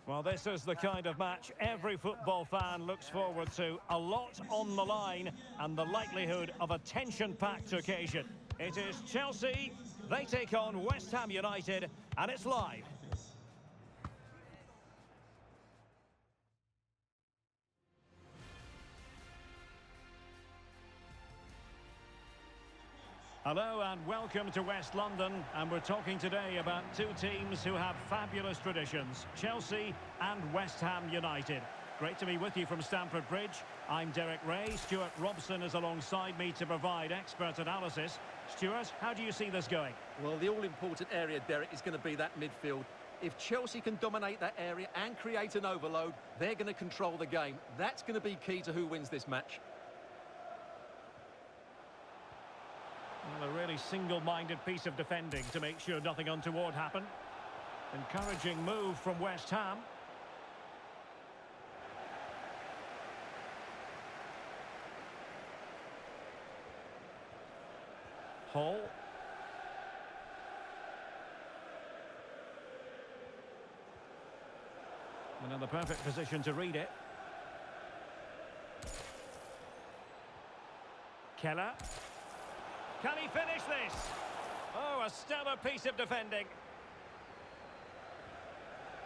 Well, this is the kind of match every football fan looks forward to. A lot on the line and the likelihood of a tension-packed occasion. It is Chelsea, they take on West Ham United, and it's live. Hello and welcome to West London, and we're talking today about two teams who have fabulous traditions, Chelsea and West Ham United. Great to be with you from Stamford Bridge. I'm Derek Ray. Stuart Robson is alongside me to provide expert analysis. Stuart, how do you see this going? Well, the all-important area, Derek, is going to be that midfield. If Chelsea can dominate that area and create an overload, they're going to control the game. That's going to be key to who wins this match. Well, a really single-minded piece of defending to make sure nothing untoward happened. Encouraging move from West Ham. Hall. And in the perfect position to read it. Keller. Can he finish this? Oh, a stellar piece of defending.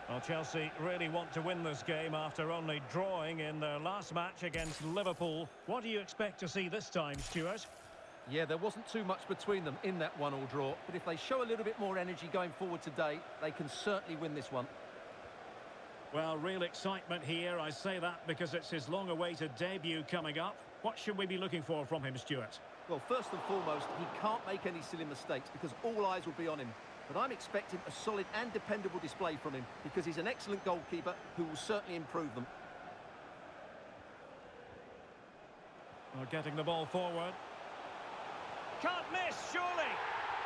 Well, Chelsea really want to win this game after only drawing in their last match against Liverpool. What do you expect to see this time, Stuart? Yeah, there wasn't too much between them in that 1-1 draw, but if they show a little bit more energy going forward today, they can certainly win this one. Well, real excitement here. I say that because it's his long-awaited debut coming up. What should we be looking for from him, Stuart? Well, first and foremost, he can't make any silly mistakes because all eyes will be on him. But I'm expecting a solid and dependable display from him because he's an excellent goalkeeper who will certainly improve them. Well, getting the ball forward. Can't miss, surely.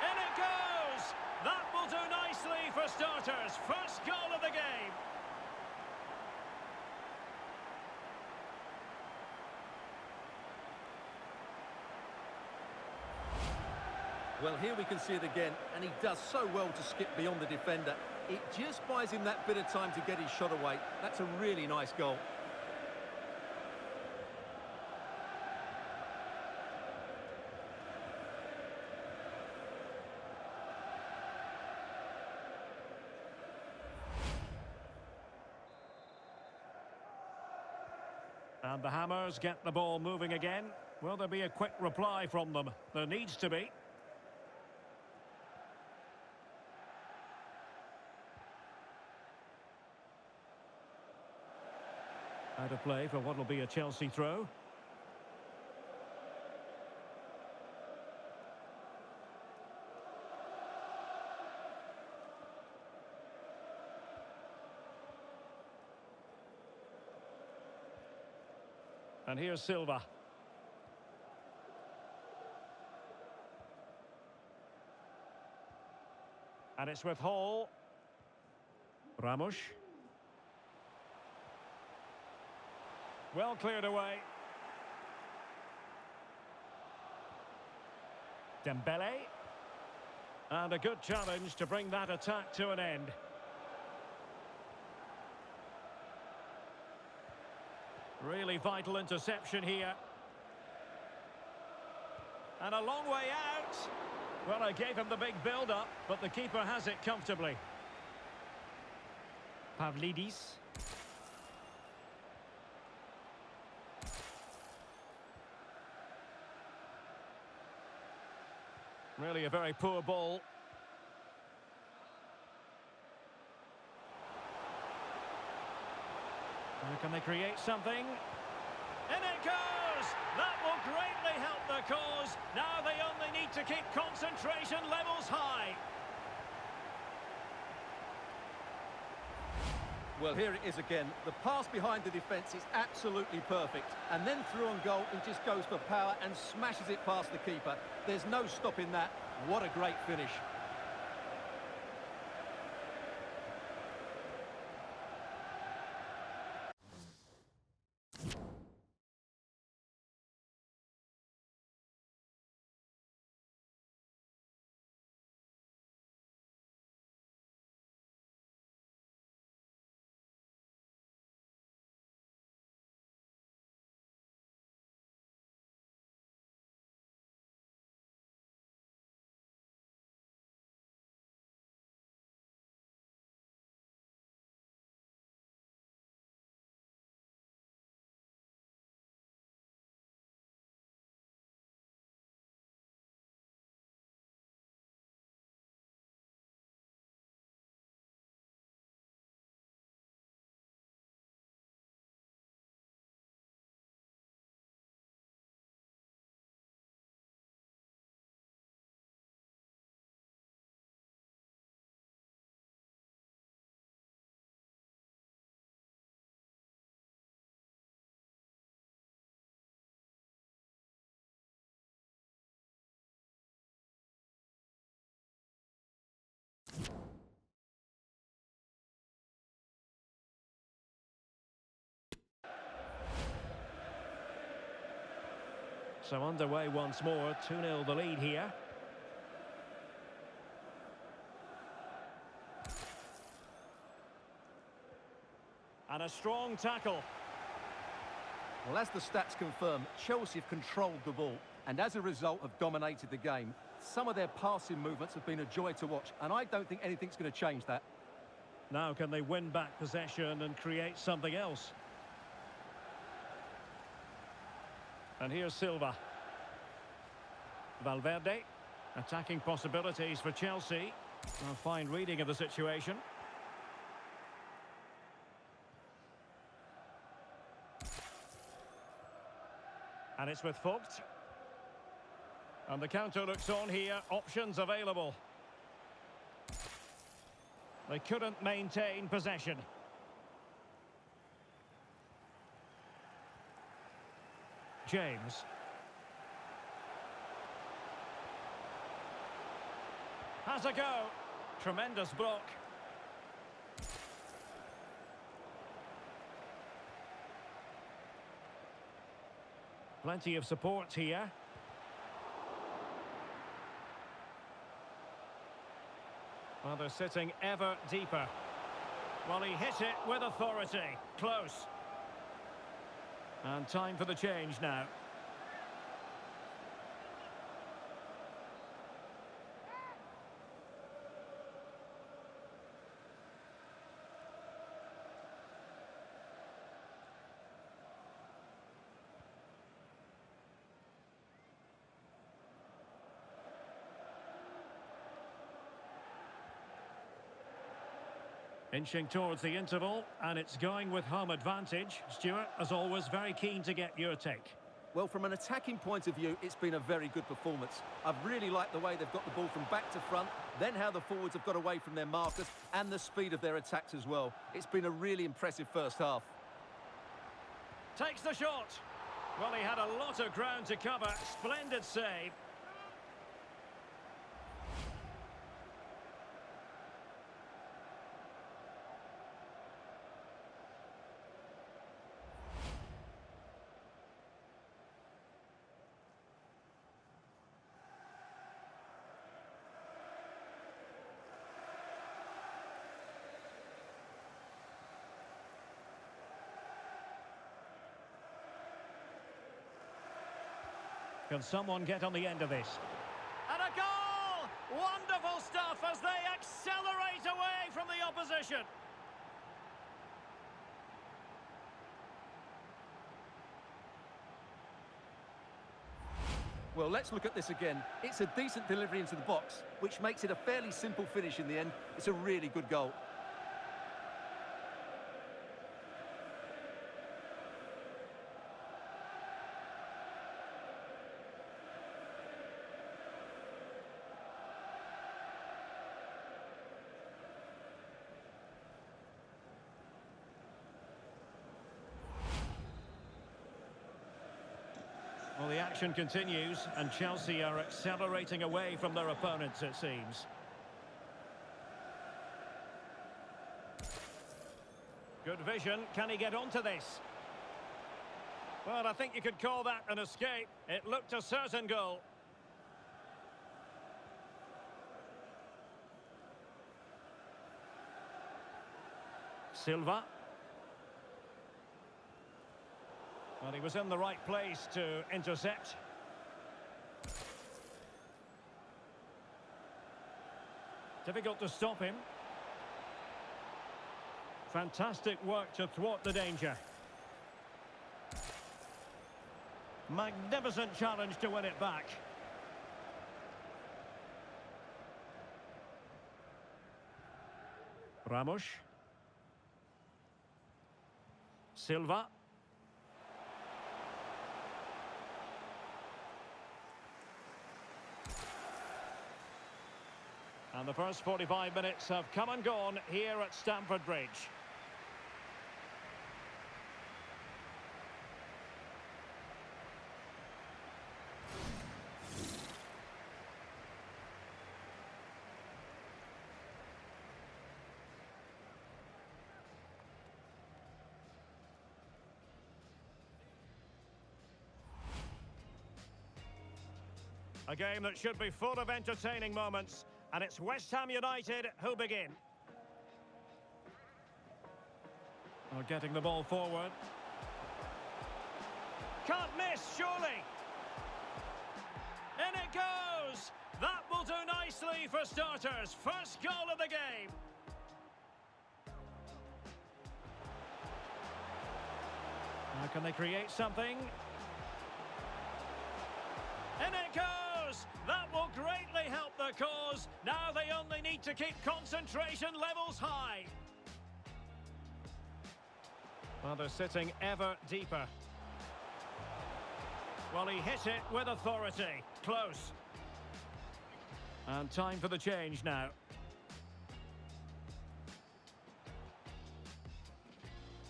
In it goes! That will do nicely for starters. First goal of the game. Well, here we can see it again, and he does so well to skip beyond the defender. It just buys him that bit of time to get his shot away. That's a really nice goal. And the Hammers get the ball moving again. Will there be a quick reply from them? There needs to be. Out of play for what will be a Chelsea throw. And here's Silva. And it's with Hall. Ramos. Well cleared away. Dembele. And a good challenge to bring that attack to an end. Really vital interception here. And a long way out. Well, I gave him the big build-up, but the keeper has it comfortably. Pavlidis. Really a very poor ball. Can they create something? In it goes! That will greatly help the cause. Now they only need to keep concentration levels high. Well, here it is again. The pass behind the defence is absolutely perfect. And then through on goal, he just goes for power and smashes it past the keeper. There's no stopping that. What a great finish. So underway once more, 2-0 the lead here. And a strong tackle. Well, as the stats confirm, Chelsea have controlled the ball and as a result have dominated the game. Some of their passing movements have been a joy to watch, and I don't think anything's going to change that. Now can they win back possession and create something else? And here's Silva. Valverde. Attacking possibilities for Chelsea. A fine reading of the situation. And it's with Vogt. And the counter looks on here. Options available. They couldn't maintain possession. James. Has a go. Tremendous block. Plenty of support here. Well, they're sitting ever deeper. Well, he hit it with authority. Close. And time for the change now. Inching towards the interval, and it's going with home advantage. Stuart, as always, very keen to get your take. Well, from an attacking point of view, it's been a very good performance. I've really liked the way they've got the ball from back to front, then how the forwards have got away from their markers, and the speed of their attacks as well. It's been a really impressive first half. Takes the shot. Well, he had a lot of ground to cover. Splendid save. Can someone get on the end of this? And a goal! Wonderful stuff as they accelerate away from the opposition. Well, let's look at this again. It's a decent delivery into the box, which makes it a fairly simple finish in the end. It's a really good goal. Well, the action continues, and Chelsea are accelerating away from their opponents, it seems. Good vision. Can he get onto this? Well, I think you could call that an escape. It looked a certain goal. Silva. Well, he was in the right place to intercept. Difficult to stop him. Fantastic work to thwart the danger. Magnificent challenge to win it back. Ramos. Silva. And the first 45 minutes have come and gone here at Stamford Bridge. A game that should be full of entertaining moments. And it's West Ham United who begin. We're getting the ball forward. Can't miss, surely. In it goes! That will do nicely for starters. First goal of the game. Now can they create something? In it goes! That will greatly help the cause. Now they only need to keep concentration levels high. Well, they're sitting ever deeper. Well, he hit it with authority. Close. And time for the change now.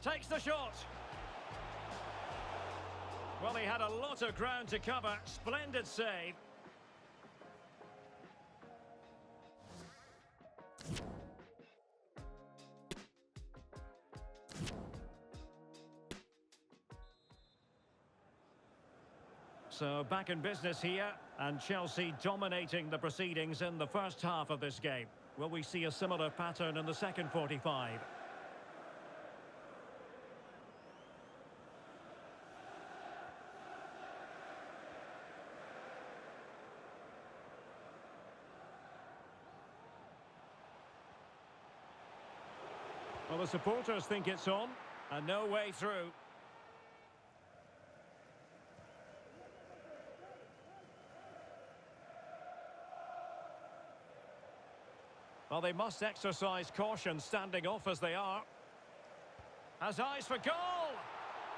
Takes the shot. Well, he had a lot of ground to cover. Splendid save. So back in business here, and Chelsea dominating the proceedings in the first half of this game. Will we see a similar pattern in the second 45? Well, the supporters think it's on, and no way through. Well, they must exercise caution standing off as they are. Has eyes for goal!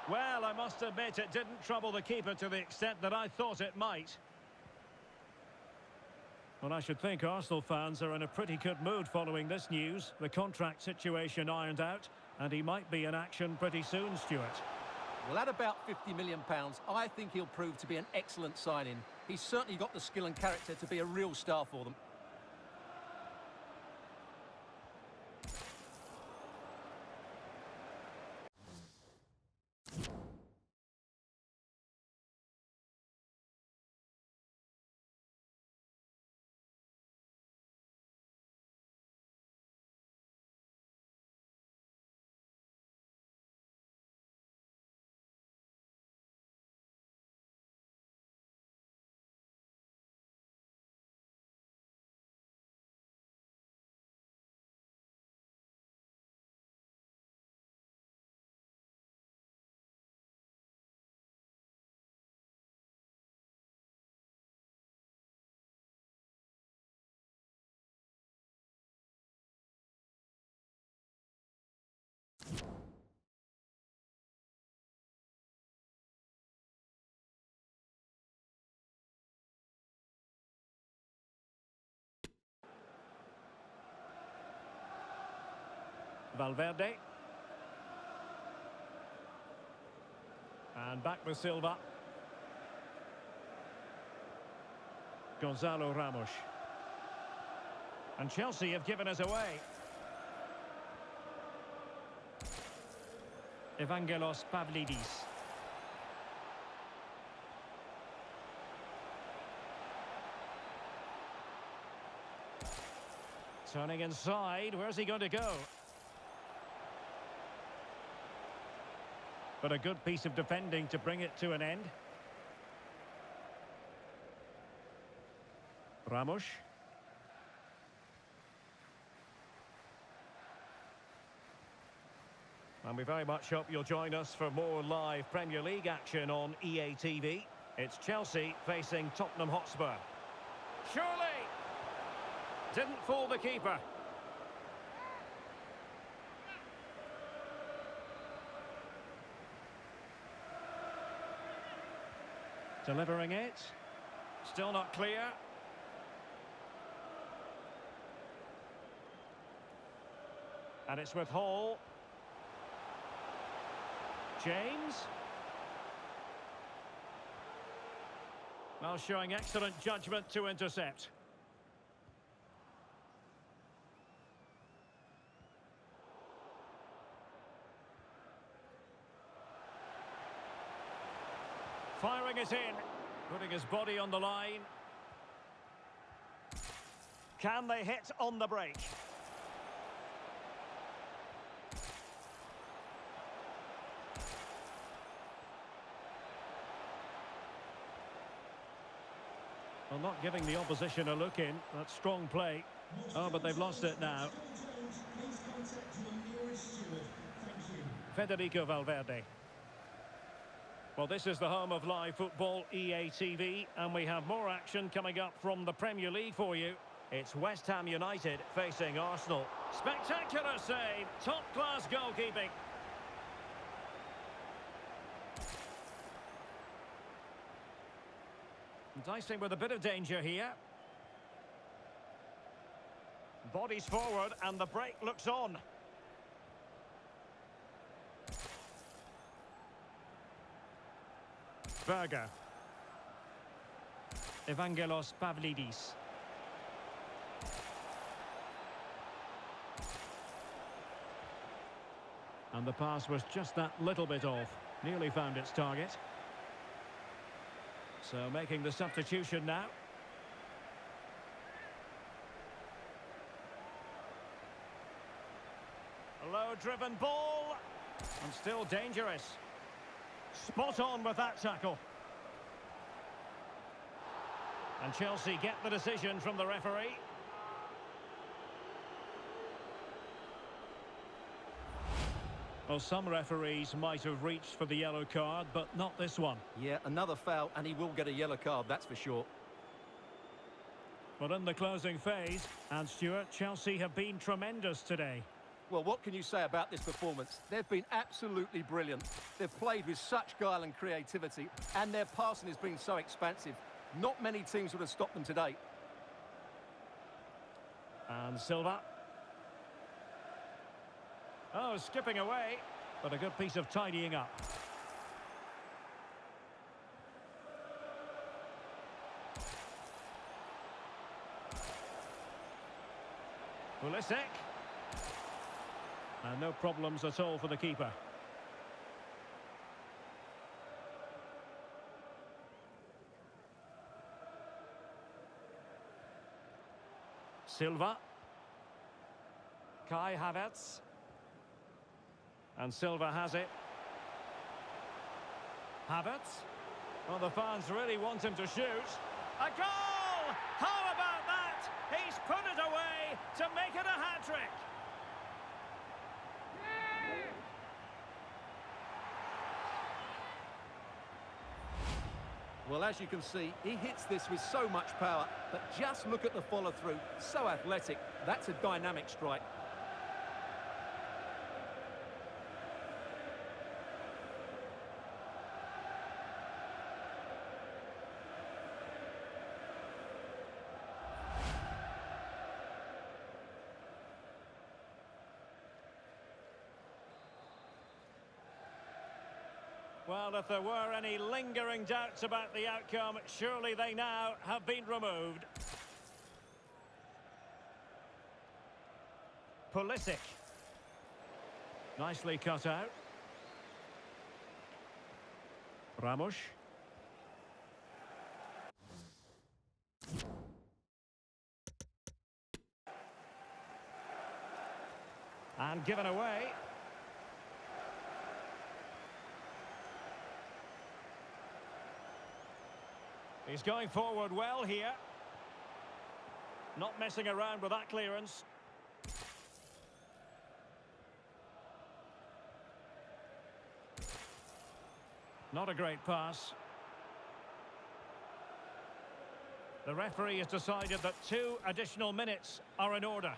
Well, I must admit it didn't trouble the keeper to the extent that I thought it might. Well, I should think Arsenal fans are in a pretty good mood following this news. The contract situation ironed out, and he might be in action pretty soon, Stuart. Well, at about £50 million, I think he'll prove to be an excellent signing. He's certainly got the skill and character to be a real star for them. Valverde. And back with Silva. Gonzalo Ramos. And Chelsea have given us away. Evangelos Pavlidis. Turning inside, where's he going to go? But a good piece of defending to bring it to an end. Ramos. And we very much hope you'll join us for more live Premier League action on EA TV. It's Chelsea facing Tottenham Hotspur. Surely! Didn't fool the keeper. Delivering it. Still not clear. And it's with Hall. James. Well, showing excellent judgment to intercept. Firing it in, putting his body on the line. Can they hit on the break? Well, not giving the opposition a look in. That's strong play. Oh, but they've lost it now. Federico Valverde. Well, this is the home of live football, EA TV, and we have more action coming up from the Premier League for you. It's West Ham United facing Arsenal. Spectacular save, top-class goalkeeping. Dicing with a bit of danger here. Bodies forward and the break looks on. Berger. Evangelos Pavlidis. And the pass was just that little bit off. Nearly found its target. So making the substitution now. A low-driven ball. And still dangerous. Spot on with that tackle. And Chelsea get the decision from the referee. Well, some referees might have reached for the yellow card, but not this one. Yeah, another foul, and he will get a yellow card, that's for sure. But in the closing phase, and Stuart, Chelsea have been tremendous today. Well, what can you say about this performance? They've been absolutely brilliant. They've played with such guile and creativity, and their passing has been so expansive. Not many teams would have stopped them today. And Silva. Oh, skipping away, but a good piece of tidying up. Pulisic. And no problems at all for the keeper. Silva. Kai Havertz. And Silva has it. Havertz. Well, the fans really want him to shoot. A goal! How about that? He's put it away to make it a hat-trick. Well, as you can see, he hits this with so much power, but just look at the follow-through. So athletic. That's a dynamic strike. Well, if there were any lingering doubts about the outcome, surely they now have been removed. Pulisic. Nicely cut out. Ramos. And given away. He's going forward well here. Not messing around with that clearance. Not a great pass. The referee has decided that 2 additional minutes are in order.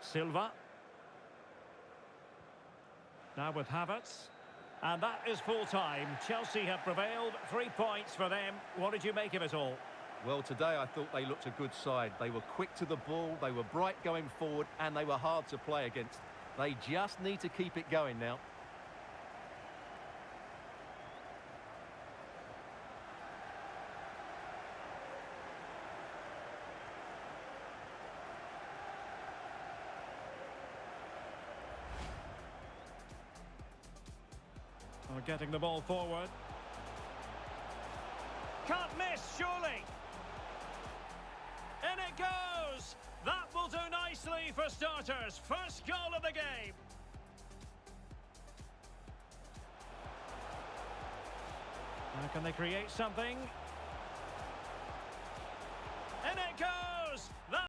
Silva. Now with Havertz. And that is full time. Chelsea have prevailed. 3 points for them. What did you make of it all? Well, today I thought they looked a good side. They were quick to the ball, they were bright going forward, and they were hard to play against. They just need to keep it going now. Well, They're getting the ball forward. Can't miss, surely. In it goes! That will do nicely for starters. First goal of the game. Now can they create something? In it goes! That